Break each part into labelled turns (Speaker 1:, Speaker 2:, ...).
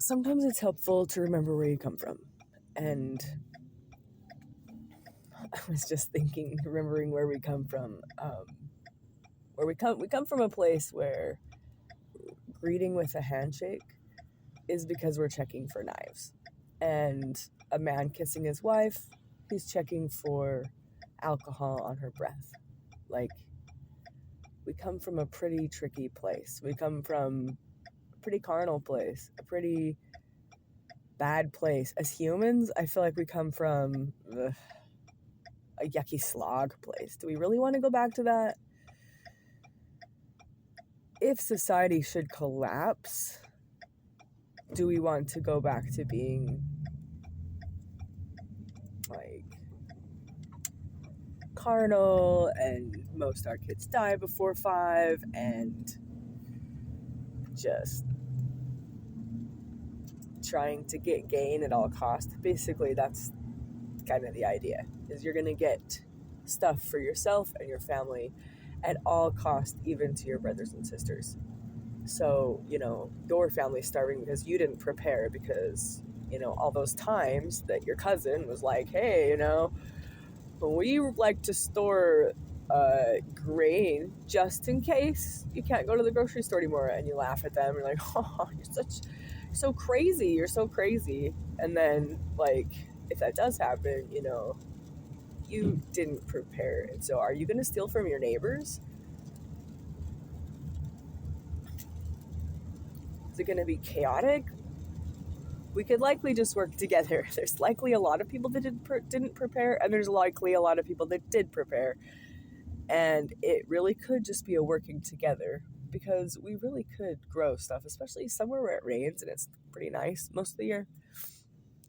Speaker 1: sometimes it's helpful to remember where you come from. And I was just thinking, remembering where we come from, where we come from a place where greeting with a handshake is because we're checking for knives. And a man kissing his wife, he's checking for alcohol on her breath. Like, we come from a pretty tricky place. We come from a pretty carnal place, a pretty bad place. As humans, I feel like we come from a yucky slog place. Do we really want to go back to that? If society should collapse, do we want to go back to being like carnal and most our kids die before 5 and just trying to get gain at all costs? Basically, that's kind of the idea, is you're going to get stuff for yourself and your family at all costs, even to your brothers and sisters. So, your family's starving because you didn't prepare, because, all those times that your cousin was like, hey, we like to store grain just in case you can't go to the grocery store anymore, and you laugh at them. You're like, oh, you're so crazy. And then, like, if that does happen, you didn't prepare. And so are you going to steal from your neighbors? Is it going to be chaotic? We could likely just work together. There's likely a lot of people that didn't prepare, and there's likely a lot of people that did prepare. And it really could just be a working together, because we really could grow stuff, especially somewhere where it rains and it's pretty nice most of the year.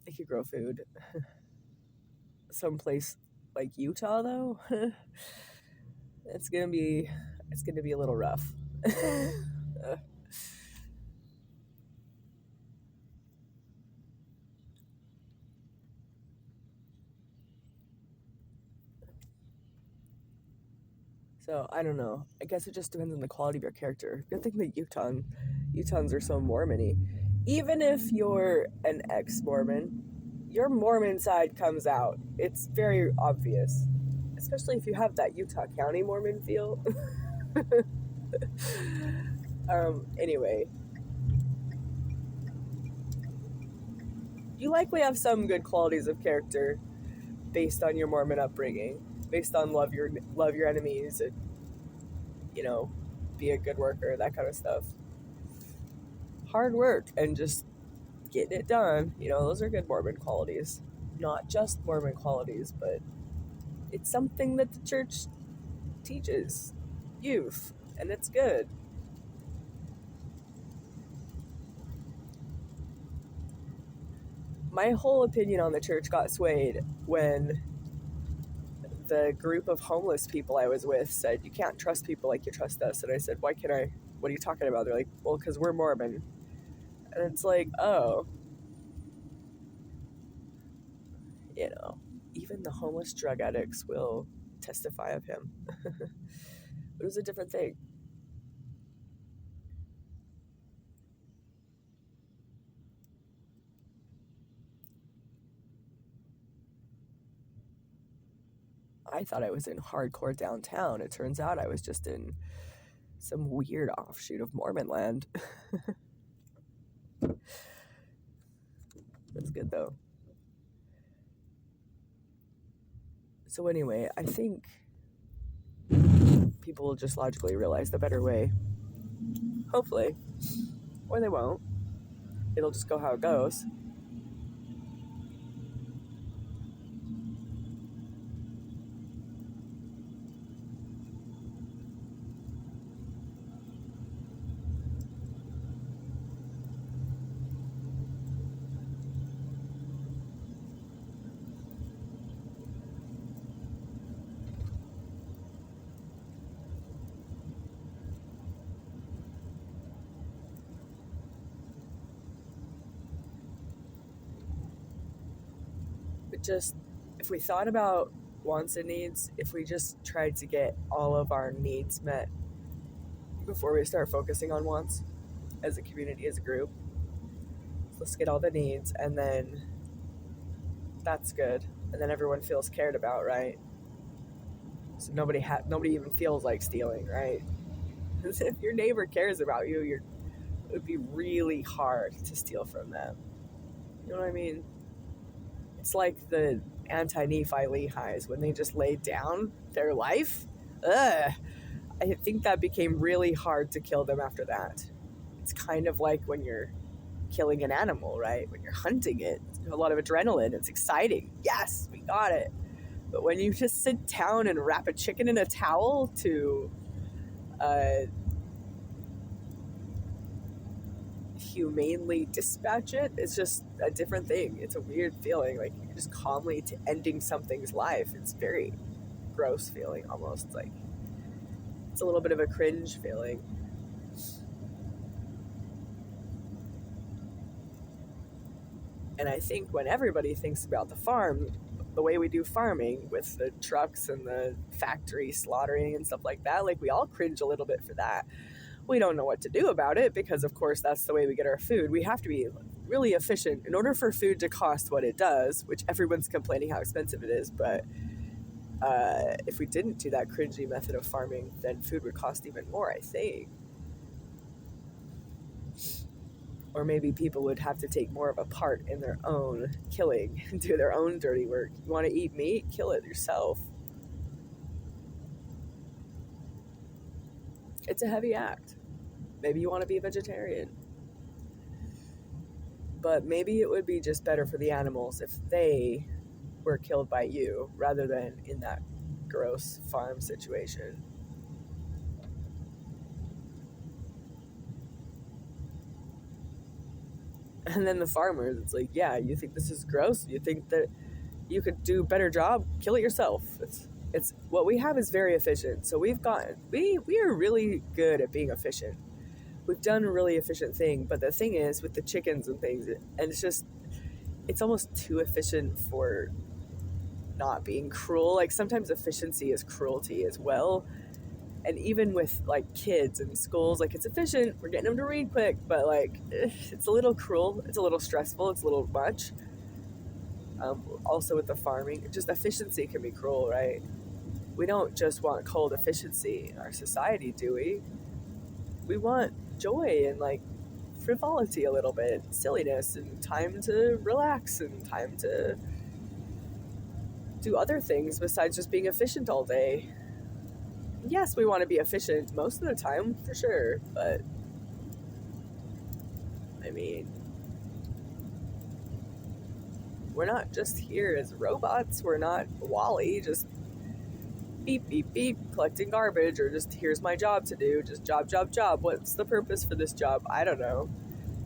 Speaker 1: They could grow food. Someplace like Utah, though, it's gonna be a little rough. So I don't know. I guess it just depends on the quality of your character. Good thing that Utahns are so Mormon-y. Even if you're an ex-Mormon, your Mormon side comes out. It's very obvious, especially if you have that Utah County Mormon feel. Anyway, you likely have some good qualities of character based on your Mormon upbringing, based on love your enemies, and be a good worker, that kind of stuff. Hard work and just getting it done, those are good Mormon qualities. Not just Mormon qualities, but it's something that the church teaches youth, and it's good. My whole opinion on the church got swayed when the group of homeless people I was with said, you can't trust people like you trust us. And I said, why can't I? What are you talking about? They're like, well, because we're Mormon. And it's like, oh, even the homeless drug addicts will testify of him. It was a different thing. I thought I was in hardcore downtown. It turns out I was just in some weird offshoot of Mormon land. That's good, though. So anyway, I think people will just logically realize the better way. Hopefully. Or they won't. It'll just go how it goes. But just, if we thought about wants and needs, if we just tried to get all of our needs met before we start focusing on wants as a community, as a group, let's get all the needs, and then that's good. And then everyone feels cared about, right? So nobody even feels like stealing, right? If your neighbor cares about you, it would be really hard to steal from them. You know what I mean? It's like the anti-Nephi Lehis when they just laid down their life. Ugh. I think that became really hard to kill them after that. It's kind of like when you're killing an animal, right? When you're hunting it, a lot of adrenaline. It's exciting. Yes, we got it. But when you just sit down and wrap a chicken in a towel to humanely dispatch it, it's just a different thing. It's a weird feeling. Like you're just calmly ending something's life. It's very gross feeling, almost like it's a little bit of a cringe feeling. And I think when everybody thinks about the farm, the way we do farming with the trucks and the factory slaughtering and stuff like that, like we all cringe a little bit for that. We don't know what to do about it because, of course, that's the way we get our food. We have to be really efficient in order for food to cost what it does, which everyone's complaining how expensive it is. But if we didn't do that cringy method of farming, then food would cost even more, I think. Or maybe people would have to take more of a part in their own killing and do their own dirty work. You want to eat meat? Kill it yourself. It's a heavy act. Maybe you want to be a vegetarian. But maybe it would be just better for the animals if they were killed by you rather than in that gross farm situation. And then the farmers, it's like, yeah, you think this is gross? You think that you could do a better job? Kill it yourself. It's what we have is very efficient. So we are really good at being efficient. We've done a really efficient thing, but the thing is with the chickens and things, and it's almost too efficient for not being cruel. Like sometimes efficiency is cruelty as well. And even with like kids in schools, like it's efficient, we're getting them to read quick, but like it's a little cruel, it's a little stressful, it's a little much. Also with the farming, just efficiency can be cruel, right? We don't just want cold efficiency in our society, do we? We want joy and like frivolity a little bit, silliness, and time to relax and time to do other things besides just being efficient all day. Yes, we want to be efficient most of the time, for sure, but I mean, we're not just here as robots. We're not WALL-E, just beep, beep, beep, collecting garbage, or just here's my job to do, just job. What's the purpose for this job? I don't know.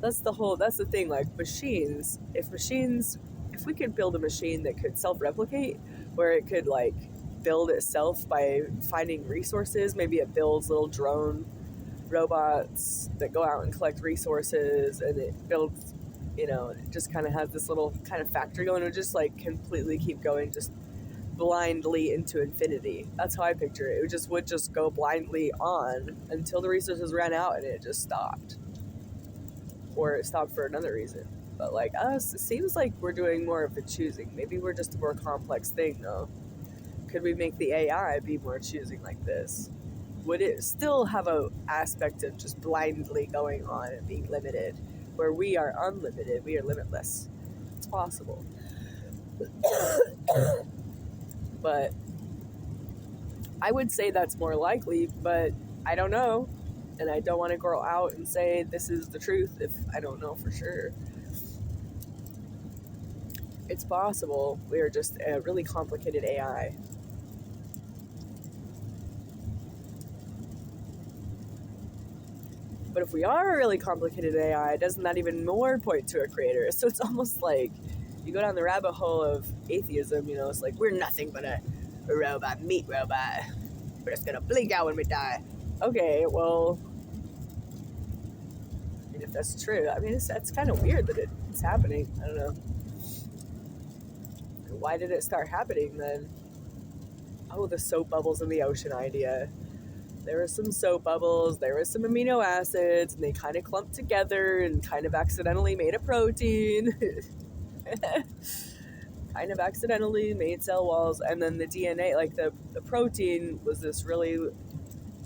Speaker 1: That's the thing, like machines, if we could build a machine that could self-replicate, where it could like build itself by finding resources. Maybe it builds little drone robots that go out and collect resources, and it builds, it just kind of has this little kind of factory going. It would just like completely keep going, just blindly into infinity. That's how I picture it. It would just go blindly on until the resources ran out and it just stopped. Or it stopped for another reason. But like us, it seems like we're doing more of the choosing. Maybe we're just a more complex thing though. Could we make the AI be more choosing like this? Would it still have an aspect of just blindly going on and being limited, where we are unlimited, we are limitless? It's possible. But I would say that's more likely, but I don't know. And I don't want to go out and say this is the truth if I don't know for sure. It's possible we are just a really complicated AI. But if we are a really complicated AI, doesn't that even more point to a creator? So it's almost like you go down the rabbit hole of atheism, it's like we're nothing but a meat robot. We're just gonna blink out when we die. Okay, well, if that's true, that's kind of weird that it's happening. I don't know. Why did it start happening then? Oh, the soap bubbles in the ocean idea. there were some soap bubbles, there were some amino acids, and they kind of clumped together and kind of accidentally made a protein. Kind of accidentally made cell walls, and then the DNA, like the protein was this really,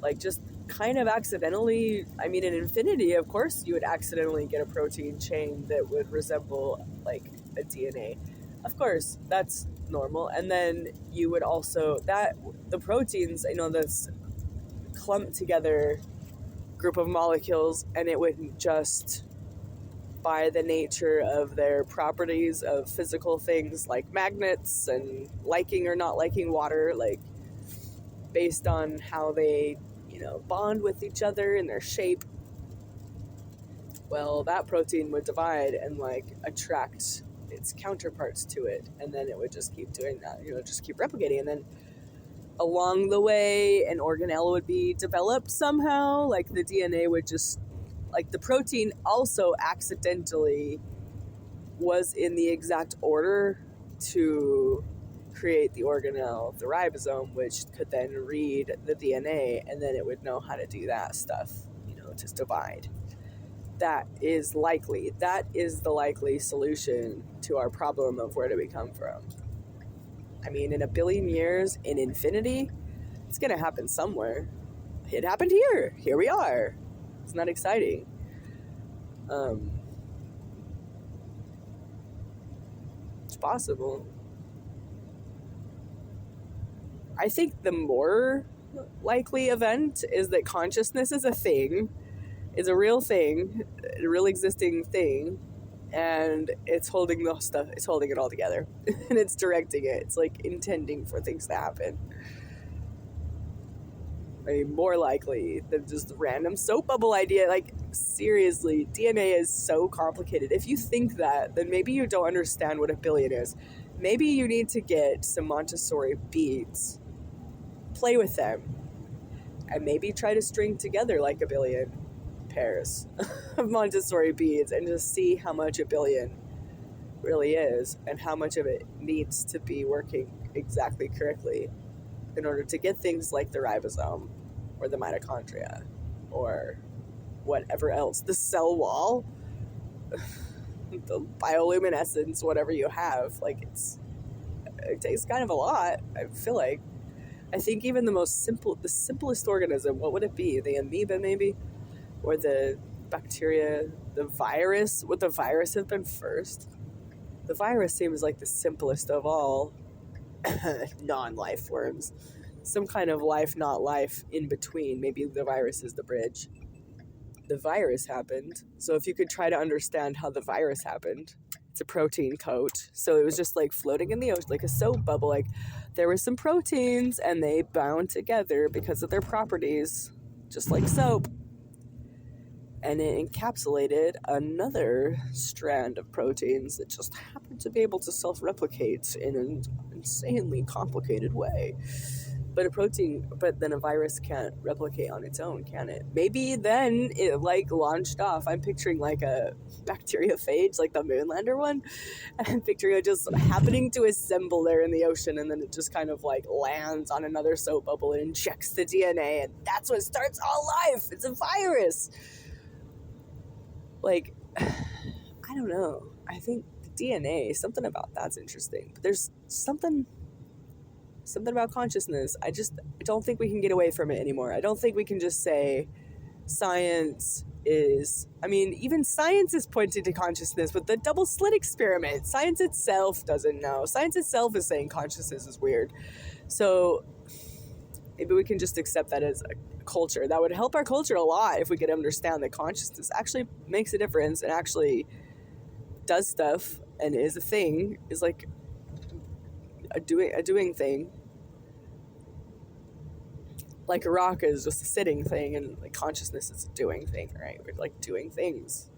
Speaker 1: like, just kind of accidentally, I mean, in infinity, of course, you would accidentally get a protein chain that would resemble, like, a DNA. Of course, that's normal. And then you would also, the proteins, this clumped together group of molecules, and it would just, by the nature of their properties of physical things like magnets and liking or not liking water, like based on how they, bond with each other and their shape, well, that protein would divide and like attract its counterparts to it, and then it would just keep doing that, just keep replicating, and then along the way an organelle would be developed somehow, like the DNA would just, like the protein also accidentally was in the exact order to create the organelle, the ribosome, which could then read the DNA, and then it would know how to do that stuff, to divide. That is likely. That is the likely solution to our problem of where do we come from. I mean, in 1 billion years, in infinity, it's going to happen somewhere. It happened here. Here we are. It's not exciting. It's possible. I think the more likely event is that consciousness is a thing, is a real thing, a real existing thing, and it's holding the stuff, it's holding it all together, and it's directing it. It's like intending for things to happen. I mean, more likely than just the random soap bubble idea. Like, seriously, DNA is so complicated. If you think that, then maybe you don't understand what 1 billion is. Maybe you need to get some Montessori beads, play with them, and maybe try to string together like 1 billion pairs of Montessori beads and just see how much 1 billion really is and how much of it needs to be working exactly correctly in order to get things like the ribosome or the mitochondria or whatever else, the cell wall, the bioluminescence, whatever you have. Like, it takes kind of a lot, I feel like. I think even the simplest organism, what would it be? The amoeba, maybe? Or the bacteria, the virus? Would the virus have been first? The virus seems like the simplest of all non-life forms. Some kind of life, not life in between. Maybe the virus is the bridge. The virus happened. So if you could try to understand how the virus happened, it's a protein coat. So it was just like floating in the ocean, like a soap bubble. Like, there were some proteins and they bound together because of their properties, just like soap. And it encapsulated another strand of proteins that just happened to be able to self-replicate in an insanely complicated way. But then a virus can't replicate on its own, can it? Maybe then it like launched off. I'm picturing like a bacteriophage, like the Moonlander one. And I'm picturing it just happening to assemble there in the ocean, and then it just kind of like lands on another soap bubble and injects the DNA, and that's what starts all life. It's a virus. Like, I don't know. I think DNA, something about that's interesting. But there's something about consciousness. I don't think we can get away from it anymore. I don't think we can just say science is, even science is pointing to consciousness with the double slit experiment. Science itself doesn't know. Science itself is saying consciousness is weird. So maybe we can just accept that as a culture. That would help our culture a lot if we could understand that consciousness actually makes a difference and actually does stuff and is a thing, is like a doing thing. Like a rock is just a sitting thing, and like consciousness is a doing thing, right? We're like doing things.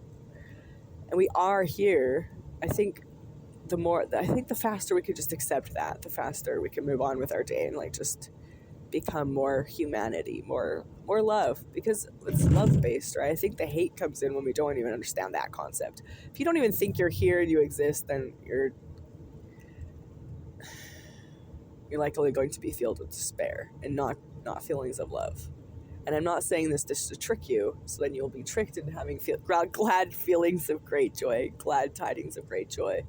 Speaker 1: And we are here. I think the faster we could just accept that, the faster we can move on with our day and like just become more humanity, more love, because it's love-based, right? I think the hate comes in when we don't even understand that concept. If you don't even think you're here and you exist, then you're likely going to be filled with despair and not feelings of love. And I'm not saying this just to trick you, so then you'll be tricked into having glad feelings of great joy, glad tidings of great joy.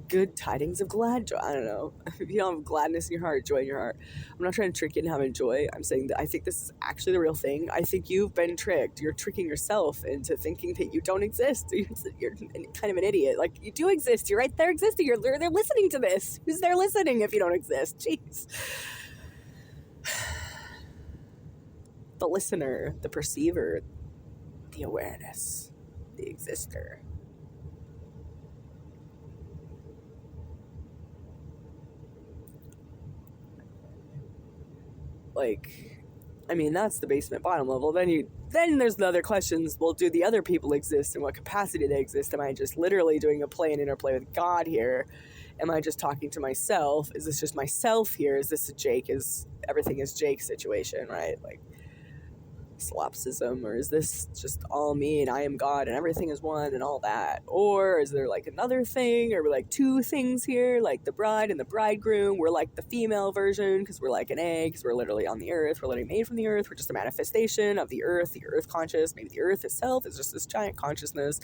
Speaker 1: Good tidings of glad joy. I don't know. If you don't have gladness in your heart, joy in your heart. I'm not trying to trick you into having joy. I'm saying that I think this is actually the real thing. I think you've been tricked. You're tricking yourself into thinking that you don't exist. You're kind of an idiot. Like, you do exist. You're right there existing. They're listening to this. Who's there listening if you don't exist? Jeez. The listener, the perceiver, the awareness, the exister. Like, I mean, that's the basement bottom level. Then there's the other questions. Well, do the other people exist? In what capacity they exist? Am I just literally doing a play and interplay with God here? Am I just talking to myself? Is this just myself here? Is this a Jake? Is everything is Jake situation, right? Like, solipsism, or is this just all me and I am God and everything is one and all that? Or is there like another thing, or like two things here, like the bride and the bridegroom? We're like the female version because we're like an egg, because we're literally on the earth, we're literally made from the earth, we're just a manifestation of the earth conscious. Maybe the earth itself is just this giant consciousness,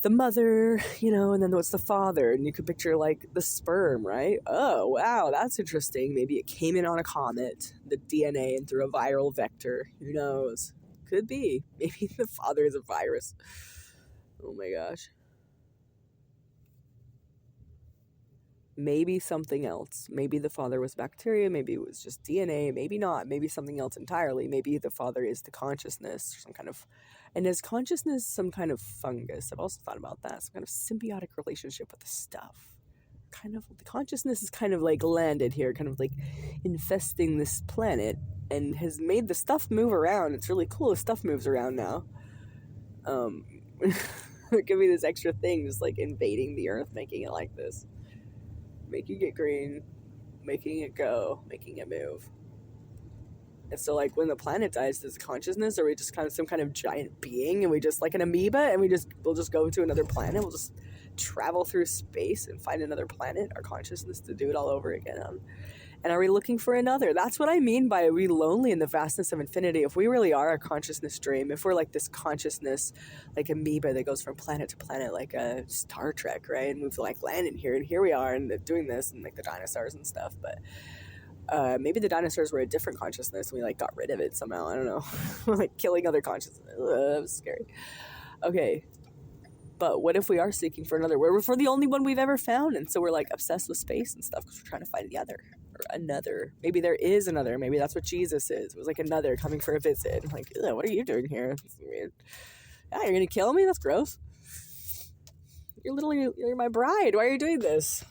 Speaker 1: the mother, and then what's the father? And you could picture like the sperm, right? Oh, wow, that's interesting. Maybe it came in on a comet, the DNA, and through a viral vector. Who knows? Could be. Maybe the father is a virus. Oh my gosh. Maybe something else. Maybe the father was bacteria. Maybe it was just DNA. Maybe not. Maybe something else entirely. Maybe the father is the consciousness, or some kind of... And is consciousness some kind of fungus? I've also thought about that. Some kind of symbiotic relationship with the stuff. Kind of, the consciousness is kind of like landed here, kind of like infesting this planet, and has made the stuff move around. It's really cool. The stuff moves around now. It could be this extra thing, just like invading the earth, making it like this. Making it green, making it go, making it move. And so, like, when the planet dies, does consciousness, or are we just kind of some kind of giant being, and we just, like an amoeba, and we'll just go to another planet, we'll just travel through space and find another planet, our consciousness, to do it all over again. And are we looking for another? That's what I mean by, are we lonely in the vastness of infinity? If we really are a consciousness dream, if we're like this consciousness, like amoeba that goes from planet to planet, like a Star Trek, right? And we've like landed here, and here we are, and doing this, and like the dinosaurs and stuff, but... maybe the dinosaurs were a different consciousness and we like got rid of it somehow. I don't know. We're like killing other consciousness. That was scary. Okay. But what if we are seeking for another? We're for the only one we've ever found. And so we're like obsessed with space and stuff because we're trying to find the other, or another. Maybe there is another. Maybe that's what Jesus is. It was like another coming for a visit. I'm like, what are you doing here? Yeah, you're going to kill me? That's gross. You're my bride. Why are you doing this?